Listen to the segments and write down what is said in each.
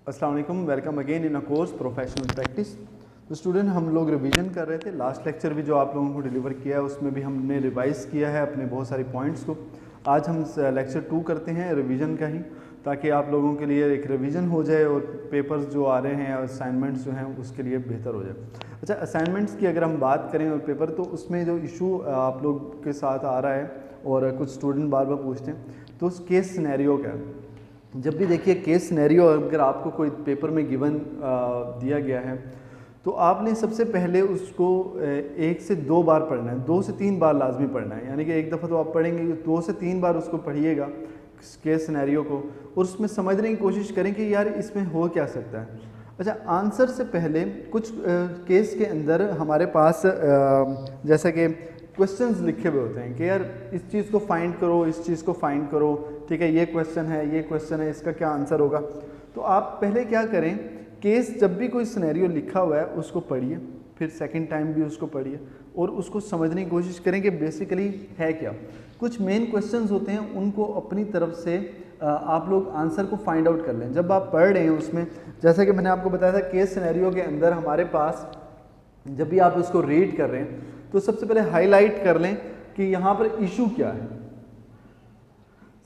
अस्सलाम वालेकुम, welcome again in a course professional practice. तो स्टूडेंट, हम लोग रिवीजन कर रहे थे। लास्ट लेक्चर भी जो आप लोगों को डिलीवर किया है उसमें भी हमने रिवाइज़ किया है अपने बहुत सारे पॉइंट्स को। आज हम लेक्चर 2 करते हैं रिवीजन का ही, ताकि आप लोगों के लिए एक रिवीजन हो जाए और पेपर्स जो आ रहे हैं, असाइनमेंट्स जो हैं उसके लिए बेहतर हो जाए। अच्छा, असाइनमेंट्स की अगर हम बात करें और पेपर, तो उसमें जो इशू आप लोग के साथ आ रहा है और कुछ स्टूडेंट बार बार पूछते हैं, तो उस केस सिनेरियो क्या है। जब भी देखिए केस सिनेरियो अगर आपको कोई पेपर में गिवन दिया गया है, तो आपने सबसे पहले उसको 1 से 2 बार पढ़ना है, 2 से 3 बार लाजमी पढ़ना है। यानी कि एक दफ़ा तो आप पढ़ेंगे, 2 से 3 बार उसको पढ़िएगा केस सिनेरियो को, और उसमें समझने की कोशिश करें कि यार इसमें हो क्या सकता है। अच्छा, आंसर से पहले कुछ केस के अंदर हमारे पास जैसा कि क्वेश्चंस लिखे हुए होते हैं कि यार इस चीज़ को फाइंड करो, इस चीज़ को फाइंड करो, ठीक है, ये क्वेश्चन है, ये क्वेश्चन है, इसका क्या आंसर होगा। तो आप पहले क्या करें, केस जब भी कोई सिनेरियो लिखा हुआ है उसको पढ़िए, फिर सेकंड टाइम भी उसको पढ़िए और उसको समझने की कोशिश करें कि बेसिकली है क्या। कुछ मेन क्वेश्चंस होते हैं, उनको अपनी तरफ से आप लोग आंसर को फाइंड आउट कर लें जब आप पढ़ रहे हैं उसमें। जैसा कि मैंने आपको बताया था, केस सिनेरियो के अंदर हमारे पास जब भी आप उसको रीड कर रहे हैं तो सबसे पहले हाईलाइट कर लें कि यहाँ पर इशू क्या है।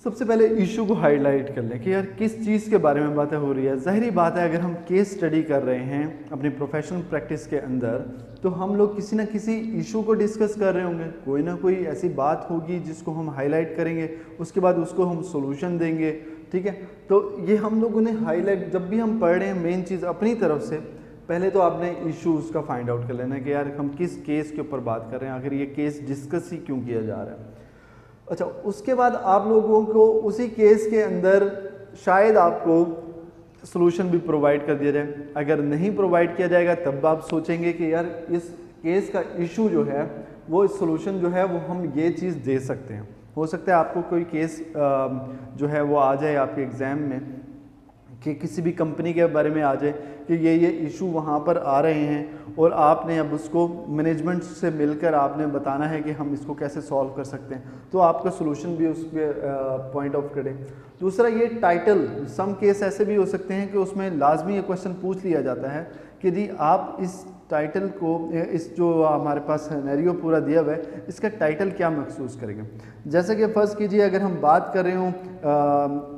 सबसे पहले इशू को हाईलाइट कर लें कि यार किस चीज़ के बारे में बातें हो रही है। ज़ाहिरी बात है, अगर हम केस स्टडी कर रहे हैं अपनी प्रोफेशनल प्रैक्टिस के अंदर, तो हम लोग किसी ना किसी इशू को डिस्कस कर रहे होंगे। कोई ना कोई ऐसी बात होगी जिसको हम हाईलाइट करेंगे, उसके बाद उसको हम सोल्यूशन देंगे, ठीक है। तो ये हम लोगों ने हाईलाइट, जब भी हम पढ़ रहे हैं, मेन चीज़ अपनी तरफ से पहले तो आपने इशू उसका फाइंड आउट कर लेना है कि यार हम किस केस के ऊपर बात कर रहे हैं, आखिर ये केस डिस्कस ही क्यों किया जा रहा है। अच्छा, उसके बाद आप लोगों को उसी केस के अंदर शायद आपको सॉल्यूशन भी प्रोवाइड कर दिया जाए। अगर नहीं प्रोवाइड किया जाएगा तब आप सोचेंगे कि यार इस केस का इशू जो है, वो सॉल्यूशन जो है वो हम ये चीज़ दे सकते हैं। हो सकता है आपको कोई केस जो है वो आ जाए आपके एग्ज़ाम में कि किसी भी कंपनी के बारे में आ जाए कि ये इशू वहाँ पर आ रहे हैं, और आपने अब उसको मैनेजमेंट से मिलकर आपने बताना है कि हम इसको कैसे सॉल्व कर सकते हैं, तो आपका सॉल्यूशन भी उस पर पॉइंट ऑफ करें। दूसरा, ये टाइटल, सम केस ऐसे भी हो सकते हैं कि उसमें लाजमी ये क्वेश्चन पूछ लिया जाता है कि जी आप इस टाइटल को, इस जो हमारे पास सिनेरियो पूरा दिया हुआ है, इसका टाइटल क्या महसूस करेंगे। जैसे कि फ़र्ज़ कीजिए अगर हम बात कर रहे हों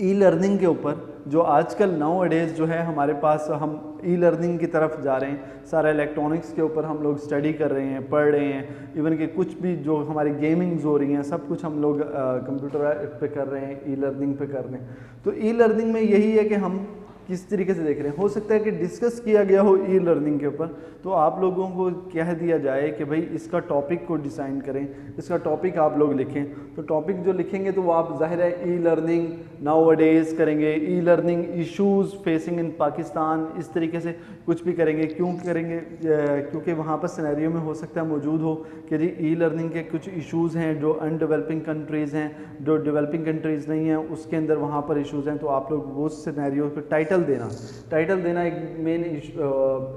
ई लर्निंग के ऊपर, जो आजकल नाउ डेज जो है हमारे पास, हम ई लर्निंग की तरफ जा रहे हैं। सारा इलेक्ट्रॉनिक्स के ऊपर हम लोग स्टडी कर रहे हैं, पढ़ रहे हैं। इवन कि कुछ भी जो हमारी गेमिंग्स हो रही हैं, सब कुछ हम लोग कंप्यूटर पे कर रहे हैं, ई लर्निंग पे कर रहे हैं। तो ई लर्निंग में यही है कि हम किस तरीके से देख रहे हैं। हो सकता है कि डिस्कस किया गया हो ई लर्निंग के ऊपर, तो आप लोगों को कह दिया जाए कि भाई इसका टॉपिक को डिज़ाइन करें, इसका टॉपिक आप लोग लिखें। तो टॉपिक जो लिखेंगे तो वो आप ज़ाहिर है ई लर्निंग नाउअडेज करेंगे, e learning issues facing in Pakistan, इस तरीके से कुछ भी करेंगे। क्यों करेंगे? क्योंकि वहाँ पर सिनेरियो में हो सकता है मौजूद हो कि जी ई लर्निंग के कुछ इश्यूज़ हैं जो अनडेवलपिंग कंट्रीज़ हैं, जो डेवलपिंग कंट्रीज़ नहीं हैं, उसके अंदर वहाँ पर इश्यूज़ हैं। तो आप लोग वो सिनेरियो को टाइटल देना एक मेन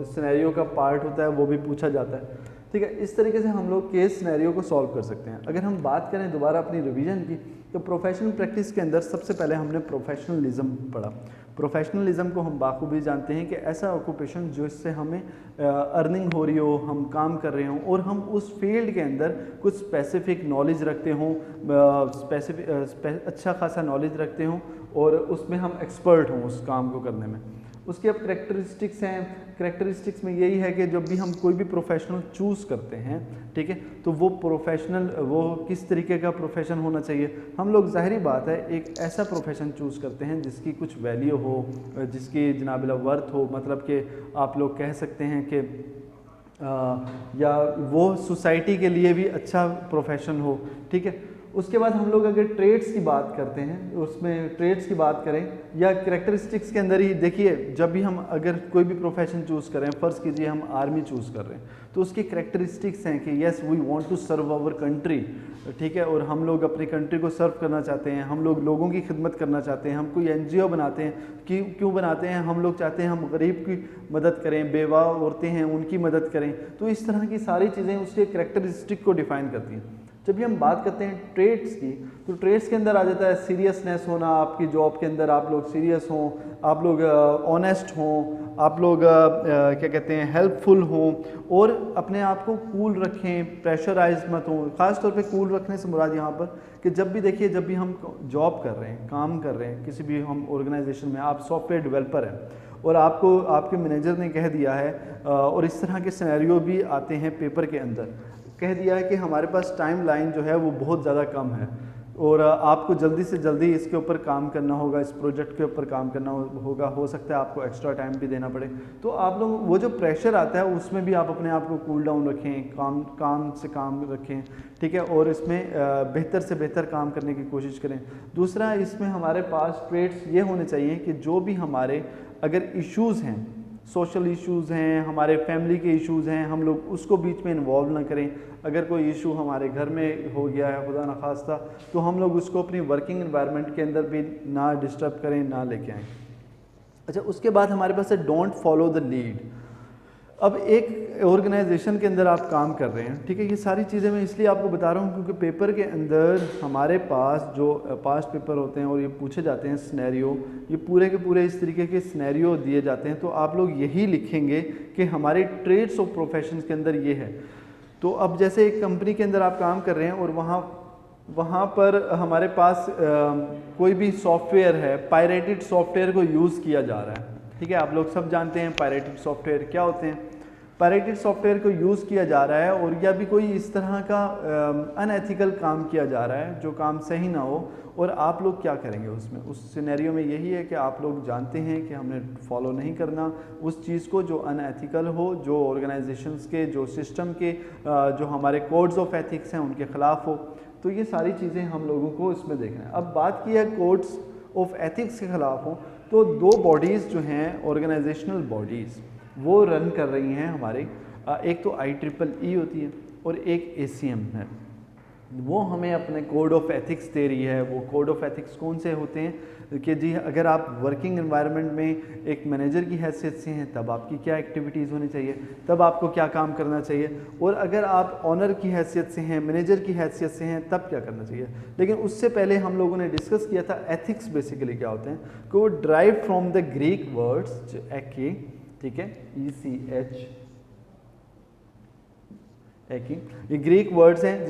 सिनेरियो का पार्ट होता है, वो भी पूछा जाता है, ठीक है। इस तरीके से हम लोग केस सिनेरियो को सॉल्व कर सकते हैं। अगर हम बात करें दोबारा अपनी रिवीजन की, तो प्रोफेशनल प्रैक्टिस के अंदर सबसे पहले हमने प्रोफेशनलिज्म पढ़ा। प्रोफेशनलिज्म को हम बाखूबी जानते हैं कि ऐसा ऑक्यूपेशन जो इससे हमें अर्निंग हो रही हो, हम काम कर रहे हों और हम उस फील्ड के अंदर कुछ स्पेसिफिक नॉलेज रखते हों, अच्छा खासा नॉलेज रखते हों और उसमें हम एक्सपर्ट हों उस काम को करने में। उसके अब करेक्टरिस्टिक्स हैं। करेक्टरिस्टिक्स में यही है कि जब भी हम कोई भी प्रोफेशनल चूज़ करते हैं, ठीक है, तो वो प्रोफेशनल, वो किस तरीके का प्रोफेशन होना चाहिए। हम लोग ज़ाहिरी बात है एक ऐसा प्रोफेशन चूज़ करते हैं जिसकी कुछ वैल्यू हो, जिसकी जनाबिला वर्थ हो, मतलब कि आप लोग कह सकते हैं कि या वो सोसाइटी के लिए भी अच्छा प्रोफेशन हो, ठीक है। उसके बाद हम लोग अगर ट्रेड्स की बात करते हैं, उसमें ट्रेड्स की बात करें या करैक्टरिस्टिक्स के अंदर ही देखिए, जब भी हम अगर कोई भी प्रोफेशन चूज़ करें, फ़र्ज़ कीजिए हम आर्मी चूज़ कर रहे हैं, तो उसकी करैक्टरिस्टिक्स हैं कि yes we want to serve our country, ठीक है, और हम लोग अपनी कंट्री को सर्व करना चाहते हैं, हम लोग लोगों की खिदमत करना चाहते हैं, हम कोई NGO बनाते हैं। क्यों बनाते हैं? हम लोग चाहते हैं हम गरीब की मदद करें, बेवा औरतें हैं उनकी मदद करें। तो इस तरह की सारी चीज़ें उसके करैक्टरिस्टिक को डिफ़ाइन करती हैं, जब भी हम बात करते हैं ट्रेड्स की, तो ट्रेड्स के अंदर आ जाता है सीरियसनेस होना, आपकी जॉब के अंदर आप लोग सीरियस हों, आप लोग ऑनेस्ट हों, आप लोग क्या कहते हैं हेल्पफुल हों, और अपने आप को कूल रखें, प्रेशराइज मत हों। ख़ास तौर पे कूल रखने से मुराद यहाँ पर कि जब भी देखिए, जब भी हम जॉब कर रहे हैं, काम कर रहे हैं किसी भी हम ऑर्गेनाइजेशन में, आप सॉफ्टवेयर डेवलपर हैं और आपको आपके मैनेजर ने कह दिया है, और इस तरह के सिनेरियो भी आते हैं पेपर के अंदर, कह दिया है कि हमारे पास टाइम लाइन जो है वो बहुत ज़्यादा कम है और आपको जल्दी से जल्दी इसके ऊपर काम करना होगा, इस प्रोजेक्ट के ऊपर काम करना होगा, हो सकता है आपको एक्स्ट्रा टाइम भी देना पड़े। तो आप लोग वो जो प्रेशर आता है उसमें भी आप अपने आप को कूल डाउन रखें, काम से काम रखें, ठीक है, और इसमें बेहतर से बेहतर काम करने की कोशिश करें। दूसरा, इसमें हमारे पास ट्रेड्स ये होने चाहिए कि जो भी हमारे अगर इश्यूज़ हैं, सोशल इश्यूज़ हैं, हमारे फैमिली के इश्यूज़ हैं, हम लोग उसको बीच में इन्वॉल्व ना करें। अगर कोई इशू हमारे घर में हो गया है खुदा न खास्ता, तो हम लोग उसको अपनी वर्किंग एनवायरनमेंट के अंदर भी ना डिस्टर्ब करें, ना लेके आएँ। अच्छा, उसके बाद हमारे पास है डोंट फॉलो द लीड। अब एक ऑर्गेनाइजेशन के अंदर आप काम कर रहे हैं, ठीक है, ये सारी चीज़ें मैं इसलिए आपको बता रहा हूँ क्योंकि पेपर के अंदर हमारे पास जो पास्ट पेपर होते हैं और ये पूछे जाते हैं सिनेरियो, ये पूरे के पूरे इस तरीके के सिनेरियो दिए जाते हैं, तो आप लोग यही लिखेंगे कि हमारे ट्रेड्स ऑफ प्रोफेशंस के अंदर ये है। तो अब जैसे एक कंपनी के अंदर आप काम कर रहे हैं और वहाँ पर हमारे पास कोई भी सॉफ्टवेयर है, पायरेटेड सॉफ्टवेयर को यूज़ किया जा रहा है, ठीक है, आप लोग सब जानते हैं पायरेटेड सॉफ्टवेयर क्या होते हैं। पायरेटेड सॉफ्टवेयर को यूज़ किया जा रहा है और या भी कोई इस तरह का अनएथिकल काम किया जा रहा है जो काम सही ना हो, और आप लोग क्या करेंगे उसमें, उस सिनेरियो में यही है कि आप लोग जानते हैं कि हमने फॉलो नहीं करना उस चीज़ को जो अनएथिकल हो, जो ऑर्गेनाइजेशंस के, जो सिस्टम के, जो हमारे कोड्स ऑफ एथिक्स हैं उनके ख़िलाफ़ हो। तो ये सारी चीज़ें हम लोगों को इसमें देखना है। अब बात की है कोड्स ऑफ एथिक्स के ख़िलाफ़ हो, तो दो बॉडीज़ जो हैं ऑर्गेनाइजेशनल बॉडीज़ वो रन कर रही हैं हमारे, एक तो IEEE होती है और एक ACM है, वो हमें अपने कोड ऑफ एथिक्स दे रही है। वो कोड ऑफ एथिक्स कौन से होते हैं कि जी, अगर आप वर्किंग एनवायरनमेंट में एक मैनेजर की हैसियत से हैं तब आपकी क्या एक्टिविटीज़ होनी चाहिए, तब आपको क्या काम करना चाहिए, और अगर आप ऑनर की हैसियत से हैं, मैनेजर की हैसियत से हैं, तब क्या करना चाहिए। लेकिन उससे पहले हम लोगों ने डिस्कस किया था एथिक्स बेसिकली क्या होते हैं, कि वो drive from the Greek words एकी, ठीक है, ECH, ये ग्रीक वर्ड्स हैं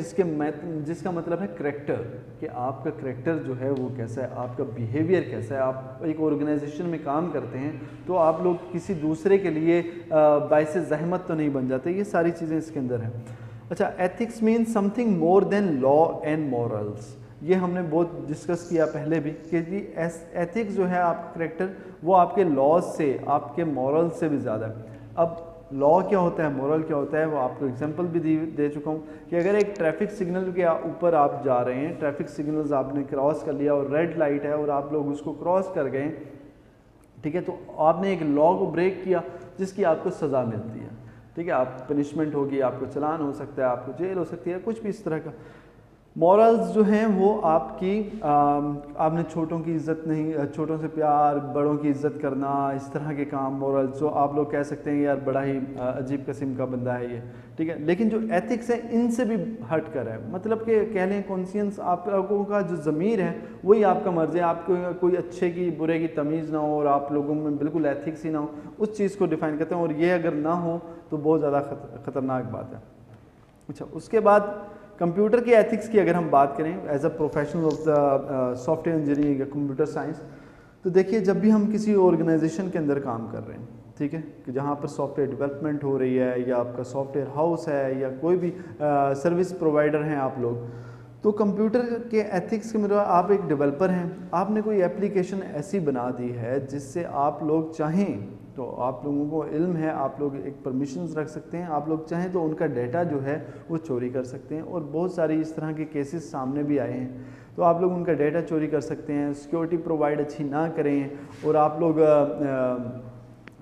जिसका मतलब है करेक्टर, कि आपका करेक्टर जो है वो कैसा है, आपका बिहेवियर कैसा है। आप एक ऑर्गेनाइजेशन में काम करते हैं तो आप लोग किसी दूसरे के लिए बाइसे ज़हमत तो नहीं बन जाते, ये सारी चीज़ें इसके अंदर हैं। अच्छा, ethics means something more than law and morals, ये हमने बहुत डिस्कस किया पहले भी कि जी एथिक्स जो है आपका करेक्टर वो आपके लॉज से, आपके मॉरल से भी ज़्यादा है। अब लॉ क्या होता है, मॉरल क्या होता है, वो आपको एग्जांपल भी दे चुका हूँ कि अगर एक ट्रैफिक सिग्नल के ऊपर आप जा रहे हैं, ट्रैफिक सिग्नल्स आपने क्रॉस कर लिया और रेड लाइट है और आप लोग उसको क्रॉस कर गए, ठीक है, तो आपने एक लॉ को ब्रेक किया जिसकी आपको सज़ा मिलती है, ठीक है, आप पनिशमेंट होगी, आपको चलान हो सकता है, आपको जेल हो सकती है, कुछ भी इस तरह का। मॉरल्स जो हैं वो आपकी आपने छोटों की इज़्ज़त नहीं, छोटों से प्यार, बड़ों की इज़्ज़त करना, इस तरह के काम मॉरल्स जो आप लोग कह सकते हैं यार बड़ा ही अजीब किस्म का बंदा है ये, ठीक है। लेकिन जो एथिक्स है इनसे भी हट कर है, मतलब कि कह लें कॉन्शियंस, आप लोगों का जो ज़मीर है वही आपका मर्ज़ है, आपको कोई अच्छे की बुरे की तमीज़ ना हो और आप लोगों में बिल्कुल एथिक्स ही ना हो, उस चीज़ को डिफ़ाइन करते हैं, और ये अगर ना हो तो बहुत ज़्यादा ख़तरनाक बात है। अच्छा, उसके बाद कंप्यूटर के एथिक्स की अगर हम बात करें as a professional of the software engineering या कंप्यूटर साइंस, तो देखिए जब भी हम किसी ऑर्गेनाइजेशन के अंदर काम कर रहे हैं, ठीक है, कि जहाँ पर सॉफ्टवेयर डेवलपमेंट हो रही है या आपका सॉफ्टवेयर हाउस है या कोई भी सर्विस प्रोवाइडर हैं आप लोग, तो कंप्यूटर के एथिक्स के मतलब आप एक डेवलपर हैं, आपने कोई एप्लीकेशन ऐसी बना दी है जिससे आप लोग चाहें तो, आप लोगों को इल्म है, आप लोग एक परमिशंस रख सकते हैं, आप लोग चाहें तो उनका डाटा जो है वो चोरी कर सकते हैं, और बहुत सारी इस तरह के केसेस सामने भी आए हैं। तो आप लोग उनका डाटा चोरी कर सकते हैं, सिक्योरिटी प्रोवाइड अच्छी ना करें और आप लोग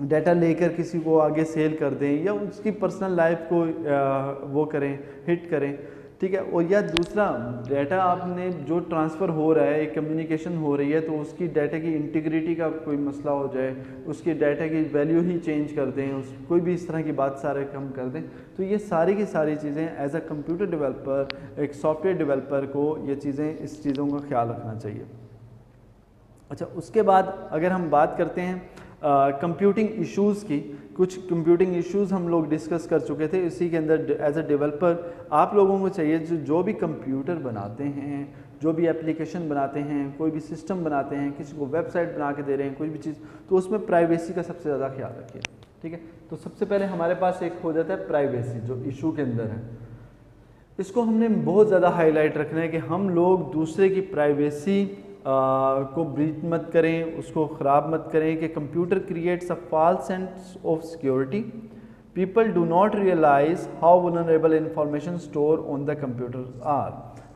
डाटा लेकर किसी को आगे सेल कर दें या उसकी पर्सनल लाइफ को वो करें, हिट करें, ठीक है। और या दूसरा, डाटा आपने जो ट्रांसफ़र हो रहा है, एक कम्युनिकेशन हो रही है, तो उसकी डाटा की इंटीग्रिटी का कोई मसला हो जाए, उसके डाटा की वैल्यू ही चेंज कर दें, कोई भी इस तरह की बात सारे कम कर दें, तो ये सारी की सारी चीज़ें एज अ कंप्यूटर डेवलपर, एक सॉफ्टवेयर डेवलपर को ये चीज़ें, इस चीज़ों का ख्याल रखना चाहिए। अच्छा, उसके बाद अगर हम बात करते हैं कंप्यूटिंग इश्यूज़ की, कुछ कंप्यूटिंग इश्यूज़ हम लोग डिस्कस कर चुके थे। इसी के अंदर एज अ डेवलपर आप लोगों को चाहिए जो भी कंप्यूटर बनाते हैं, जो भी एप्लीकेशन बनाते हैं, कोई भी सिस्टम बनाते हैं, किसी को वेबसाइट बना के दे रहे हैं, कोई भी चीज़, तो उसमें प्राइवेसी का सबसे ज़्यादा ख्याल रखिए। ठीक है, तो सबसे पहले हमारे पास एक हो जाता है प्राइवेसी, जो इशू के अंदर है। इसको हमने बहुत ज़्यादा हाईलाइट रखना है कि हम लोग दूसरे की प्राइवेसी को ब्रीच मत करें, उसको ख़राब मत करें। कि computer creates a false sense of security, people do not realize how vulnerable information store on the computer are.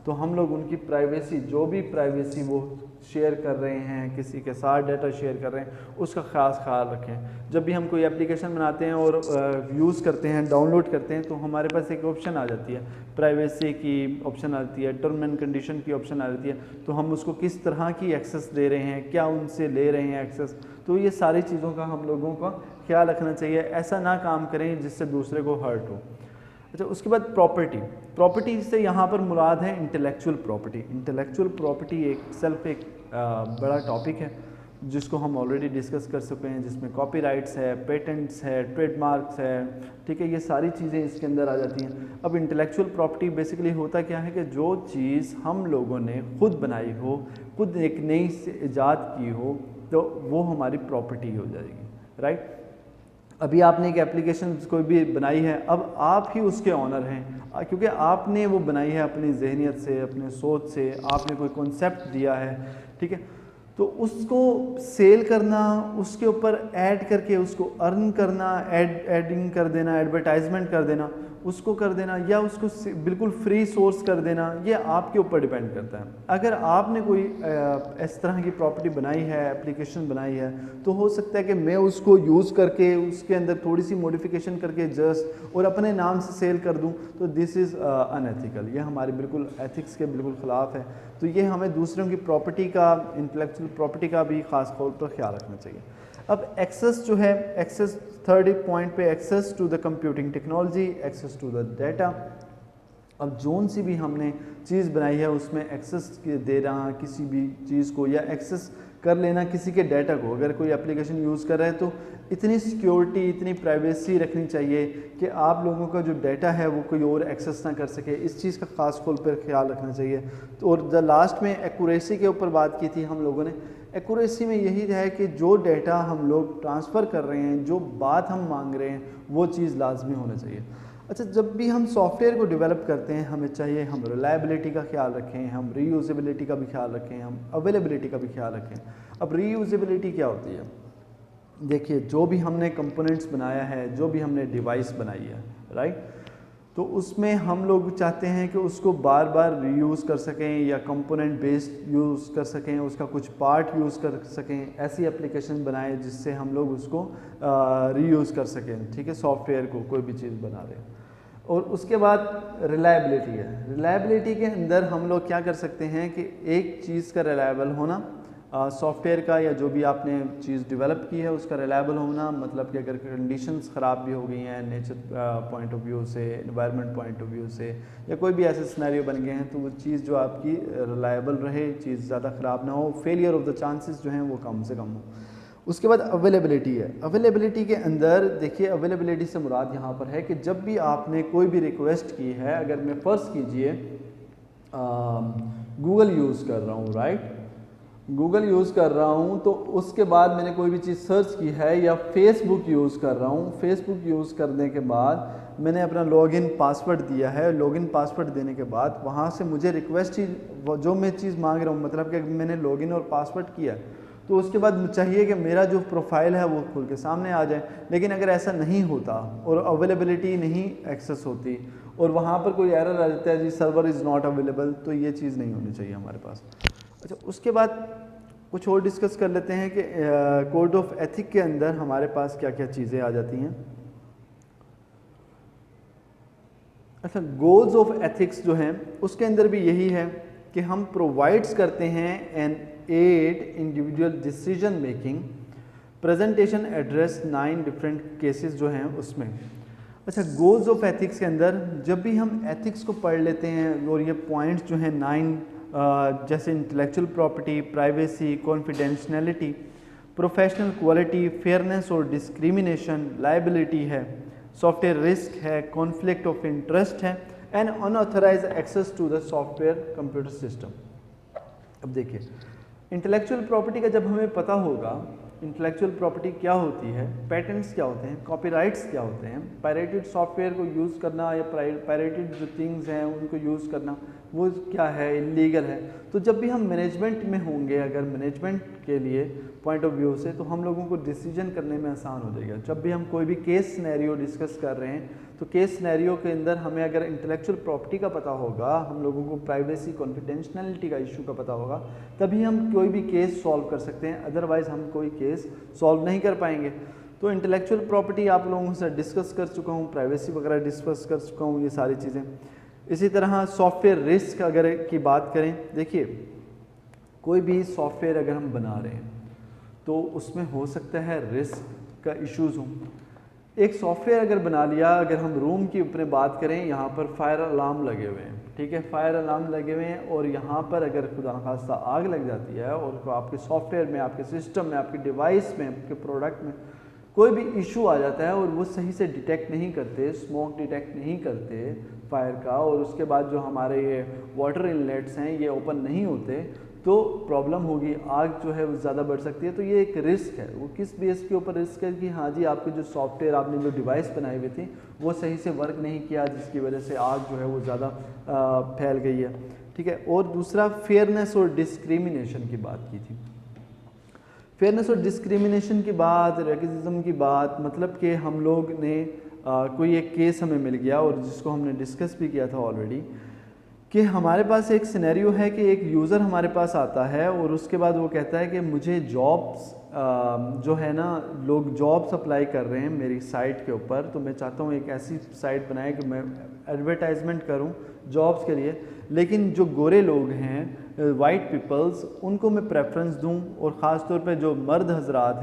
तो हम लोग उनकी प्राइवेसी, जो भी प्राइवेसी वो शेयर कर रहे हैं, किसी के साथ डाटा शेयर कर रहे हैं, उसका ख़ास ख्याल रखें। जब भी हम कोई एप्लीकेशन बनाते हैं और यूज़ करते हैं, डाउनलोड करते हैं, तो हमारे पास एक ऑप्शन आ जाती है, प्राइवेसी की ऑप्शन आती है, टर्म एंड कंडीशन की ऑप्शन आ जाती है। तो हम उसको किस तरह की एक्सेस दे रहे हैं, क्या उनसे ले रहे हैं एक्सेस, तो ये सारी चीज़ों का हम लोगों का ख्याल रखना चाहिए। ऐसा ना काम करें जिससे दूसरे को हर्ट हो। अच्छा, उसके बाद प्रॉपर्टी से यहाँ पर मुराद है इंटेलेक्चुअल प्रॉपर्टी। इंटेलेक्चुअल प्रॉपर्टी एक सेल्फ एक बड़ा टॉपिक है जिसको हम ऑलरेडी डिस्कस कर चुके हैं, जिसमें कॉपीराइट्स है, पेटेंट्स है, ट्रेडमार्क्स है। ठीक है, ये सारी चीज़ें इसके अंदर आ जाती हैं। अब इंटेलेक्चुअल प्रॉपर्टी बेसिकली होता क्या है कि जो चीज़ हम लोगों ने खुद बनाई हो, खुद एक नई से ईजाद की हो, तो वो हमारी प्रॉपर्टी हो जाएगी। राइट, अभी आपने एक एप्लीकेशन कोई भी बनाई है, अब आप ही उसके ऑनर हैं, क्योंकि आपने वो बनाई है अपनी जहनियत से, अपने सोच से, आपने कोई कॉन्सेप्ट दिया है। ठीक है, तो उसको सेल करना, उसके ऊपर ऐड करके उसको अर्न करना, एडिंग कर देना, एडवर्टाइजमेंट कर देना, उसको कर देना, या उसको बिल्कुल फ्री सोर्स कर देना, ये आपके ऊपर डिपेंड करता है। अगर आपने कोई इस तरह की प्रॉपर्टी बनाई है, एप्लीकेशन बनाई है, तो हो सकता है कि मैं उसको यूज़ करके उसके अंदर थोड़ी सी मॉडिफिकेशन करके जस्ट और अपने नाम से सेल कर दूं, तो दिस इज़ अनएथिकल। ये हमारे बिल्कुल एथिक्स के बिल्कुल ख़िलाफ़ है। तो ये हमें दूसरों की प्रॉपर्टी का, इंटेलेक्चुअल प्रॉपर्टी का भी ख़ास तौर पर ख्याल रखना चाहिए। अब एक्सेस जो है, एक्सेस थर्ड पॉइंट पे, access to the computing technology, access to the data. अब जोन सी भी हमने चीज़ बनाई है उसमें एक्सेस दे रहा किसी भी चीज़ को, या एक्सेस कर लेना किसी के डाटा को। अगर कोई एप्लीकेशन यूज़ कर रहा है तो इतनी सिक्योरिटी, इतनी प्राइवेसी रखनी चाहिए कि आप लोगों का जो डाटा है वो कोई और एक्सेस ना कर सके। इस चीज़ का ख़ास तौर पर ख्याल रखना चाहिए। तो और द लास्ट में एक्यूरेसी के ऊपर बात की थी हम लोगों ने। एक्यूरेसी में यही है कि जो डाटा हम लोग ट्रांसफ़र कर रहे हैं, जो बात हम मांग रहे हैं, वो चीज़ लाजमी होना चाहिए। अच्छा, जब भी हम सॉफ्टवेयर को डेवलप करते हैं, हमें चाहिए हम रिलायबिलिटी का ख्याल रखें, हम रीयूजेबिलिटी का भी ख्याल रखें, हम अवेलेबिलिटी का भी ख्याल रखें। अब रीयूजेबिलिटी क्या होती है? देखिए, जो भी हमने कंपोनेंट्स बनाया है, जो भी हमने डिवाइस बनाई है, राइट, तो उसमें हम लोग चाहते हैं कि उसको बार बार रीयूज़ कर सकें, या कंपोनेंट बेस्ड यूज़ कर सकें, उसका कुछ पार्ट यूज़ कर सकें। ऐसी एप्लीकेशन बनाएं जिससे हम लोग उसको रीयूज़ कर सकें। ठीक है, सॉफ्टवेयर को कोई भी चीज़ बना रहे हैं। और उसके बाद रिलायबिलिटी है। रिलायबिलिटी के अंदर हम लोग क्या कर सकते हैं कि एक चीज़ का रिलायबल होना, सॉफ्टवेयर का या जो भी आपने चीज़ डेवलप की है उसका रिलायबल होना, मतलब कि अगर कंडीशंस ख़राब भी हो गई हैं नेचर पॉइंट ऑफ व्यू से, एनवायरनमेंट पॉइंट ऑफ व्यू से, या कोई भी ऐसे सिनेरियो बन गए हैं, तो वो चीज़ जो आपकी रिलायबल रहे, चीज़ ज़्यादा ख़राब ना हो, फेलियर ऑफ द चांसेस जो हैं वो कम से कम हो। उसके बाद अवेलेबिलिटी है। अवेलेबिलिटी के अंदर देखिए, अवेलेबिलिटी से मुराद यहाँ पर है कि जब भी आपने कोई भी रिक्वेस्ट की है, अगर मैं फ़र्ज़ कीजिए गूगल यूज़ कर रहा हूँ, राइट, गूगल यूज़ कर रहा हूँ, तो उसके बाद मैंने कोई भी चीज़ सर्च की है, या फेसबुक यूज़ कर रहा हूँ, फेसबुक यूज़ करने के बाद मैंने अपना लॉगिन पासवर्ड दिया है, लॉगिन पासवर्ड देने के बाद वहाँ से मुझे रिक्वेस्ट ही जो मैं चीज़ मांग रहा हूँ, मतलब कि मैंने लॉगिन और पासवर्ड किया, तो उसके बाद चाहिए कि मेरा जो प्रोफाइल है वो खुल के सामने आ जाए। लेकिन अगर ऐसा नहीं होता और अवेलेबिलिटी नहीं एक्सेस होती और वहाँ पर कोई एरर आ जाता है, जी सर्वर इज़ नॉट अवेलेबल, तो ये चीज़ नहीं होनी चाहिए हमारे पास। अच्छा, उसके बाद कुछ और डिस्कस कर लेते हैं कि कोड ऑफ एथिक के अंदर हमारे पास क्या क्या चीज़ें आ जाती हैं। अच्छा, गोल्स ऑफ एथिक्स जो हैं उसके अंदर भी यही है कि हम प्रोवाइड्स करते हैं an aid individual decision making, presentation address 9 different cases जो हैं उसमें। अच्छा, गोल्स ऑफ एथिक्स के अंदर जब भी हम एथिक्स को पढ़ लेते हैं और ये पॉइंट्स जो हैं 9 जैसे intellectual property, privacy, confidentiality, professional quality, fairness और डिस्क्रिमिनेशन, लाइबिलिटी है, सॉफ्टवेयर रिस्क है, कॉन्फ्लिक्ट ऑफ इंटरेस्ट है and unauthorised access to the software computer system. अब देखिए, इंटेलेक्चुअल प्रॉपर्टी का जब हमें पता होगा इंटेलेक्चुअल प्रॉपर्टी क्या होती है, पेटेंट्स क्या होते हैं, कॉपीराइट्स क्या होते हैं, पायरेटेड सॉफ्टवेयर को यूज़ करना या पायरेटेड जो थिंग्स हैं उनको यूज़ करना वो क्या है, इलीगल है। तो जब भी हम मैनेजमेंट में होंगे, अगर मैनेजमेंट के लिए पॉइंट ऑफ व्यू से, तो हम लोगों को डिसीजन करने में आसान हो जाएगा। जब भी हम कोई भी केस सिनेरियो डिस्कस कर रहे हैं तो केस सिनेरियो के अंदर हमें अगर इंटेलेक्चुअल प्रॉपर्टी का पता होगा, हम लोगों को प्राइवेसी, कॉन्फिडेंशनैलिटी का इशू का पता होगा, तभी हम कोई भी केस सॉल्व कर सकते हैं, अदरवाइज हम कोई केस सॉल्व नहीं कर पाएंगे। तो इंटेलेक्चुअल प्रॉपर्टी आप लोगों से डिस्कस कर चुका हूँ, प्राइवेसी वगैरह डिस्कस कर चुका हूँ, ये सारी चीज़ें। इसी तरह सॉफ्टवेयर रिस्क अगर की बात करें, देखिए कोई भी सॉफ्टवेयर अगर हम बना रहे हैं तो उसमें हो सकता है रिस्क का इश्यूज़ हो। एक सॉफ्टवेयर अगर बना लिया, अगर हम रूम की अपने बात करें, यहाँ पर फायर अलार्म लगे हुए हैं, ठीक है, फायर अलार्म लगे हुए हैं और यहाँ पर अगर खुदा न खास्ता आग लग जाती है और आपके सॉफ्टवेयर में, आपके सिस्टम में, आपके डिवाइस में, आपके प्रोडक्ट में कोई भी इशू आ जाता है और वो सही से डिटेक्ट नहीं करते, स्मोक डिटेक्ट नहीं करते फायर का, और उसके बाद जो हमारे ये वाटर इनलेट्स हैं ये ओपन नहीं होते, तो प्रॉब्लम होगी, आग जो है वो ज़्यादा बढ़ सकती है। तो ये एक रिस्क है। वो किस बेस के ऊपर रिस्क है कि हाँ जी, आपके जो सॉफ्टवेयर, आपने जो डिवाइस बनाई हुई थी वो सही से वर्क नहीं किया, जिसकी वजह से आग जो है वो ज़्यादा फैल गई है, ठीक है। और दूसरा फेयरनेस और डिस्क्रिमिनेशन की बात की थी। फेयरनेस और डिस्क्रिमिनेशन की बात, रेसिज्म की बात, मतलब कि हम लोग ने कोई एक केस हमें मिल गया और जिसको हमने डिस्कस भी किया था ऑलरेडी, कि हमारे पास एक सिनेरियो है कि एक यूज़र हमारे पास आता है और उसके बाद वो कहता है कि मुझे जॉब्स जो है ना, लोग जॉब्स अप्लाई कर रहे हैं मेरी साइट के ऊपर, तो मैं चाहता हूँ एक ऐसी साइट बनाए कि मैं एडवर्टाइजमेंट करूँ जॉब्स के लिए, लेकिन जो गोरे लोग हैं, वाइट पीपल्स, उनको मैं प्रेफरेंस दूं, और ख़ास तौर पे जो मर्द हजरात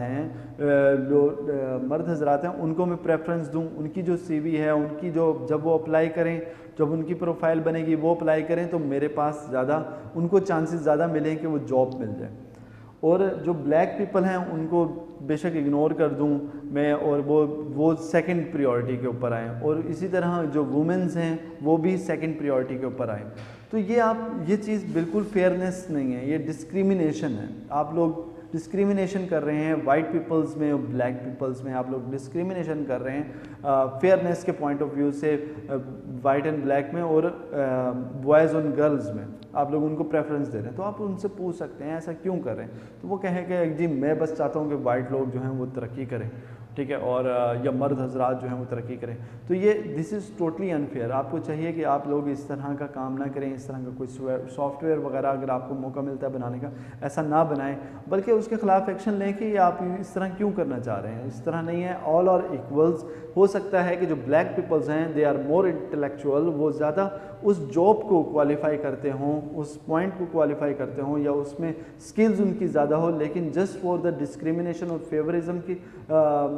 हैं उनको मैं प्रेफरेंस दूं, उनकी जो सीवी है, उनकी जो जब वो अप्लाई करें, जब उनकी प्रोफाइल बनेगी वो अप्लाई करें, तो मेरे पास ज़्यादा उनको चांसेस ज़्यादा मिलें कि वो जॉब मिल जाए। और जो ब्लैक पीपल हैं उनको बेशक इग्नोर कर दूं मैं, और वो सेकंड प्रायोरिटी के ऊपर आएँ, और इसी तरह जो वुमेन्स हैं वो भी सेकंड प्रायोरिटी के ऊपर आएँ। तो ये चीज़ बिल्कुल फेयरनेस नहीं है, ये डिस्क्रिमिनेशन है। आप लोग डिस्क्रिमिनेशन कर रहे हैं वाइट पीपल्स में और ब्लैक पीपल्स में, आप लोग डिस्क्रिमिनेशन कर रहे हैं फेयरनेस के पॉइंट ऑफ व्यू से वाइट एंड ब्लैक में, और बॉयज़ और गर्ल्स में आप लोग उनको प्रेफरेंस दे रहे हैं। तो आप उनसे पूछ सकते हैं ऐसा क्यों कर रहे हैं, तो वो कहें कि जी मैं बस चाहता हूँ कि वाइट लोग जो हैं वो तरक्की करें, ठीक है, और या मर्द हजरात जो हैं वो तरक्की करें। तो ये दिस इज़ टोटली अनफेयर। आपको चाहिए कि आप लोग इस तरह का काम ना करें, इस तरह का कोई सॉफ्टवेयर वगैरह अगर आपको मौका मिलता है बनाने का, ऐसा ना बनाएं, बल्कि उसके खिलाफ एक्शन लें कि आप इस तरह क्यों करना चाह रहे हैं। इस तरह नहीं है, ऑल आर इक्वल्स। हो सकता है कि जो ब्लैक पीपल्स हैं दे आर मोर इंटेलेक्चुअल, वो ज़्यादा उस जॉब को क्वालिफाई करते हों, उस पॉइंट को क्वालिफाई करते हों, या उसमें स्किल्स उनकी ज़्यादा हो, लेकिन जस्ट फॉर द डिस्क्रिमिनेशन और फेवरिज्म की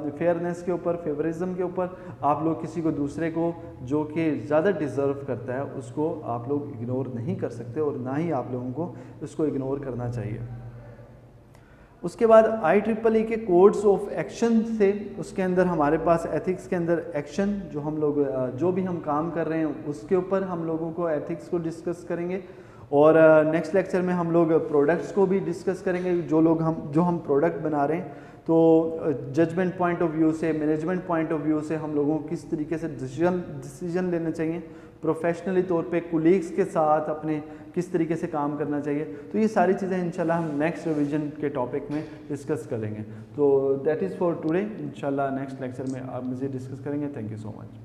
फेयरनेस के ऊपर, फेवरिज्म के ऊपर आप लोग किसी को दूसरे को जो कि ज़्यादा डिज़र्व करता है उसको आप लोग इग्नोर नहीं कर सकते, और ना ही आप लोगों को उसको इग्नोर करना चाहिए। उसके बाद IEEE के कोड्स ऑफ एक्शन से, उसके अंदर हमारे पास एथिक्स के अंदर एक्शन, जो हम लोग जो भी हम काम कर रहे हैं उसके ऊपर हम लोगों को एथिक्स को डिस्कस करेंगे। और नेक्स्ट लेक्चर में हम लोग प्रोडक्ट्स को भी डिस्कस करेंगे, जो हम प्रोडक्ट बना रहे हैं, तो जजमेंट पॉइंट ऑफ व्यू से, मैनेजमेंट पॉइंट ऑफ व्यू से हम लोगों को किस तरीके से डिसीजन लेने चाहिए, प्रोफेशनली तौर पे कुलीग्स के साथ अपने किस तरीके से काम करना चाहिए। तो ये सारी चीज़ें इंशाल्लाह हम नेक्स्ट रिवीजन के टॉपिक में डिस्कस करेंगे। तो दैट इज़ फॉर टुडे। इंशाल्लाह नेक्स्ट लेक्चर में आप मुझे डिस्कस करेंगे। Thank you so much.